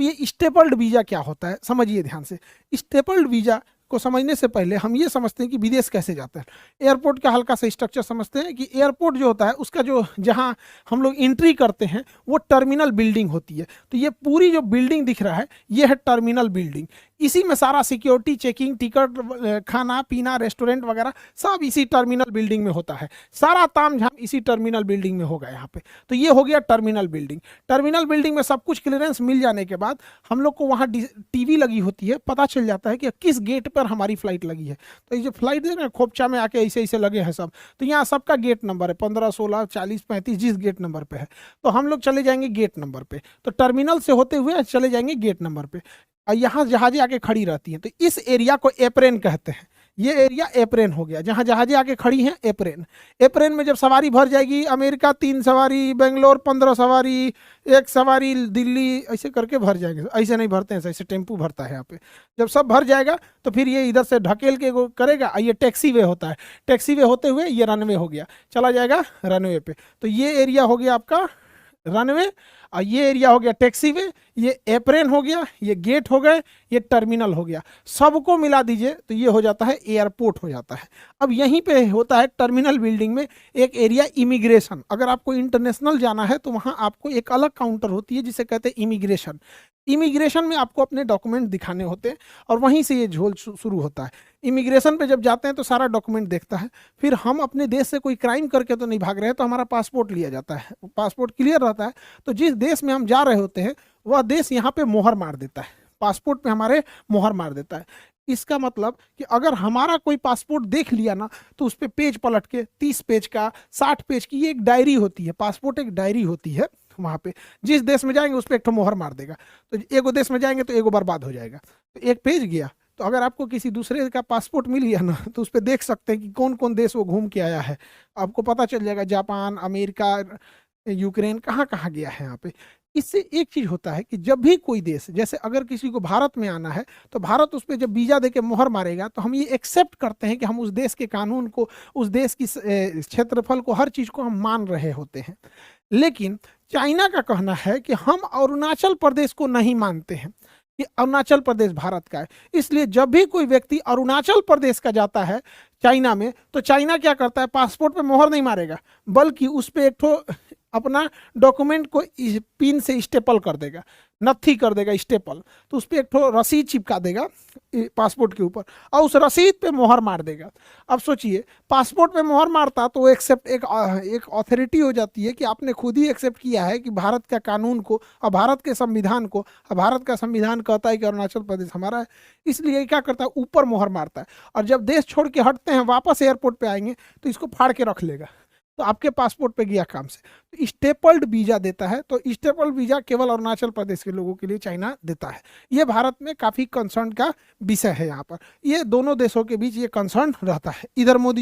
ये stapled visa क्या होता है समझिए ध्यान से। स्टेपल्ड वीजा को समझने से पहले हम ये समझते हैं कि विदेश कैसे जाते हैं। एयरपोर्ट का हल्का सा स्ट्रक्चर समझते हैं कि एयरपोर्ट जो होता है उसका जो जहां हम लोग एंट्री करते हैं वो टर्मिनल बिल्डिंग होती है। तो ये पूरी जो बिल्डिंग दिख रहा है ये है टर्मिनल बिल्डिंग। इसी में सारा सिक्योरिटी चेकिंग, टिकट, खाना पीना, रेस्टोरेंट वगैरह सब इसी टर्मिनल बिल्डिंग में होता है। सारा तामझाम इसी टर्मिनल बिल्डिंग में होगा यहाँ पे। तो ये हो गया टर्मिनल बिल्डिंग। टर्मिनल बिल्डिंग में सब कुछ क्लियरेंस मिल जाने के बाद हम लोग को वहाँ टीवी लगी होती है, पता चल जाता है कि किस गेट पर हमारी फ्लाइट लगी है। तो ये जो फ्लाइट है ना खोपचा में आके ऐसे ऐसे लगे हैं सब, तो यहाँ सबका गेट नंबर है 15, 16, 40, 35 जिस गेट नंबर पे है। तो हम लोग चले जाएंगे गेट नंबर पे। तो टर्मिनल से होते हुए चले जाएंगे गेट नंबर पे। और यहाँ जहाजें आके खड़ी रहती हैं, तो इस एरिया को एप्रेन कहते हैं। ये एरिया एप्रेन हो गया, जहाँ जहाजें आके खड़ी हैं एप्रेन। एप्रेन में जब सवारी भर जाएगी, अमेरिका 3 सवारी, बेंगलोर 15 सवारी, 1 सवारी दिल्ली, ऐसे करके भर जाएंगे। ऐसे नहीं भरते हैं, ऐसे टेम्पू भरता है यहाँ पे। जब सब भर जाएगा तो फिर ये इधर से ढकेल के करेगा। ये टैक्सी वे होता है, टैक्सी वे होते हुए ये रनवे हो गया, चला जाएगा रनवे पे। तो ये एरिया हो गया आपका रनवे, और ये एरिया हो गया टैक्सी वे, ये एप्रेन हो गया, ये गेट हो गए, ये टर्मिनल हो गया। सबको मिला दीजिए तो ये हो जाता है एयरपोर्ट हो जाता है। अब यहीं पे होता है टर्मिनल बिल्डिंग में एक एरिया इमिग्रेशन। अगर आपको इंटरनेशनल जाना है तो वहाँ आपको एक अलग काउंटर होती है जिसे कहते हैं इमिग्रेशन। इमिग्रेशन में आपको अपने डॉक्यूमेंट दिखाने होते हैं और वहीं से ये झोल शुरू होता है। इमिग्रेशन पे जब जाते हैं तो सारा डॉक्यूमेंट देखता है। फिर हम अपने देश से कोई क्राइम करके तो नहीं भाग रहे हैं, तो हमारा पासपोर्ट लिया जाता है। पासपोर्ट क्लियर रहता है तो जिस देश में हम जा रहे होते हैं वह देश यहाँ पे मोहर मार देता है, पासपोर्ट पे हमारे मोहर मार देता है। इसका मतलब कि अगर हमारा कोई पासपोर्ट देख लिया ना तो उस पर पेज पलट के 30 पेज का, 60 पेज की ये एक डायरी होती है। पासपोर्ट एक डायरी होती है, वहाँ पे जिस देश में जाएंगे उस पर एक ठो मोहर मार देगा। तो एगो देश में जाएंगे तो एगो बर्बाद हो जाएगा, तो एक पेज गया। तो अगर आपको किसी दूसरे का पासपोर्ट मिल गया ना तो उस पर देख सकते हैं कि कौन कौन देश वो घूम के आया है। आपको पता चल जाएगा जापान, अमेरिका, यूक्रेन कहाँ कहाँ गया है यहाँ पे। इससे एक चीज होता है कि जब भी कोई देश, जैसे अगर किसी को भारत में आना है तो भारत उस पर जब वीजा देके मोहर मारेगा तो हम ये एक्सेप्ट करते हैं कि हम उस देश के कानून को, उस देश की क्षेत्रफल को, हर चीज को हम मान रहे होते हैं। लेकिन चाइना का कहना है कि हम अरुणाचल प्रदेश को नहीं मानते हैं कि अरुणाचल प्रदेश भारत का है। इसलिए जब भी कोई व्यक्ति अरुणाचल प्रदेश का जाता है चाइना में, तो चाइना क्या करता है, पासपोर्ट पे मोहर नहीं मारेगा बल्कि उस पर एक ठो अपना डॉक्यूमेंट को पिन से स्टेपल कर देगा, नत्थी कर देगा स्टेपल। तो उस पर एक ठो रसीद चिपका देगा पासपोर्ट के ऊपर और उस रसीद पे मोहर मार देगा। अब सोचिए पासपोर्ट पे मोहर मारता तो एक्सेप्ट एक ऑथोरिटी हो जाती है कि आपने खुद ही एक्सेप्ट किया है कि भारत का कानून को और भारत के संविधान को, और भारत का संविधान कहता है कि अरुणाचल प्रदेश हमारा है। इसलिए क्या करता है, ऊपर मोहर मारता है। और जब देश छोड़ के हटते हैं, वापस एयरपोर्ट पे आएंगे तो इसको फाड़ के रख लेगा, तो आपके पासपोर्ट पे गया काम से। तो स्टेपल्ड वीजा देता है। तो स्टेपल्ड वीजा केवल अरुणाचल प्रदेश के लोगों के लिए चाइना देता है। ये भारत में काफी कंसर्न का विषय है। यहाँ पर ये दोनों देशों के बीच ये कंसर्न रहता है। इधर मोदी